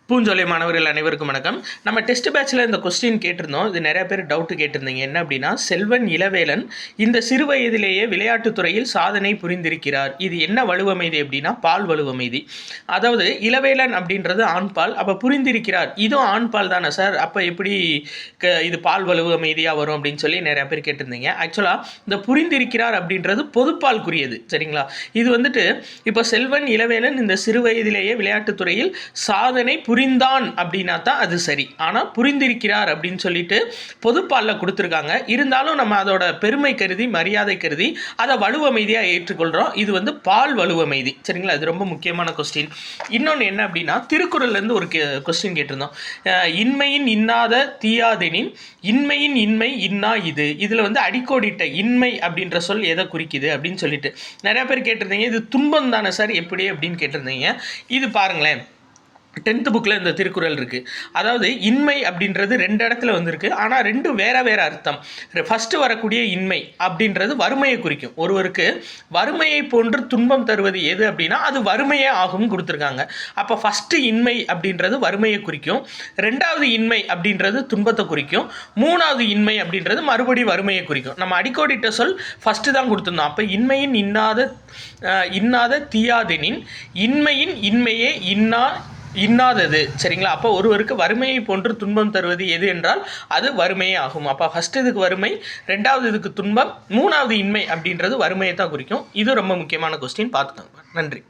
பூஞ்சோலை மாணவர்கள் அனைவருக்கும் வணக்கம். நம்ம டெஸ்ட் பேட்சில் இந்த கொஸ்டின் கேட்டிருந்தோம். இது நிறைய பேர் டவுட்டு கேட்டிருந்தீங்க. என்ன அப்படின்னா, செல்வன் இளவேலன் இந்த சிறு வயதிலேயே விளையாட்டுத்துறையில் சாதனை புரிந்திருக்கிறார். இது என்ன வலுவமைதி அப்படின்னா, பால் வலுவமைதி. அதாவது இளவேலன் அப்படின்றது ஆண்பால், அப்போ புரிந்திருக்கிறார் இதுவும் ஆண்பால் தானே சார், அப்போ எப்படி இது பால் வலுவமைதியாக வரும் அப்படின்னு சொல்லி நிறைய பேர் கேட்டிருந்தீங்க. ஆக்சுவலாக இந்த புரிந்திருக்கிறார் அப்படின்றது பொதுப்பால்குரியது, சரிங்களா? இது வந்துட்டு இப்போ செல்வன் இளவேலன் இந்த சிறு வயதிலேயே விளையாட்டுத்துறையில் சாதனை புரிந்தான் அப்படின்னா தான் அது சரி. ஆனால் புரிந்திருக்கிறார் அப்படின்னு சொல்லிட்டு பொதுப்பாலில் கொடுத்துருக்காங்க. இருந்தாலும் நம்ம அதோட பெருமை கருதி மரியாதை கருதி அதை வலுவமைதியாக ஏற்றுக்கொள்கிறோம். இது வந்து பால் வலுவமைதி, சரிங்களா? இது ரொம்ப முக்கியமான கொஸ்டின். இன்னொன்று என்ன அப்படின்னா, திருக்குறள்லேருந்து ஒரு கொஸ்டின் கேட்டிருந்தோம். இன்மையின் இன்னாத தீயாதெனின் இன்மையின் இன்மை இன்னா இது. இதில் வந்து அடிக்கோடிட்ட இன்மை அப்படின்ற சொல் எதை குறிக்குது அப்படின்னு சொல்லிட்டு நிறைய பேர் கேட்டிருந்தீங்க. இது துன்பம் தானே சார், எப்படி அப்படின்னு கேட்டிருந்தீங்க. இது பாருங்களேன், 10th புக்கில் இந்த திருக்குறள் இருக்குது. அதாவது இன்மை அப்படின்றது 2 இடத்துல வந்திருக்கு, ஆனால் 2 வேற வேற அர்த்தம். ஃபஸ்ட்டு வரக்கூடிய இன்மை அப்படின்றது வறுமையை குறிக்கும். ஒருவருக்கு வறுமையை போன்று துன்பம் தருவது எது அப்படின்னா அது வறுமையே ஆகும் கொடுத்துருக்காங்க. அப்போ ஃபஸ்ட்டு இன்மை அப்படின்றது வறுமையை குறிக்கும், 2வது இன்மை அப்படின்றது துன்பத்தை குறிக்கும், 3வது இன்மை அப்படின்றது மறுபடி வறுமையை குறிக்கும். நம்ம அடிக்கோடிட்ட சொல் ஃபஸ்ட்டு தான் கொடுத்துருந்தோம். அப்போ இன்மையின் இன்னாத தீயாதெனின் இன்மையின் இன்மையே இன்னாதது, சரிங்களா? அப்போ ஒருவருக்கு வறுமையை போன்று துன்பம் தருவது எது என்றால் அது வறுமையே ஆகும். அப்போ ஃபஸ்ட்டு இதுக்கு வறுமை, 2வது இதுக்கு துன்பம், 3வது இன்மை அப்படின்றது வறுமையை தான் குறிக்கும். இது ரொம்ப முக்கியமான கொஸ்டின், பார்த்துக்கோங்க. நன்றி.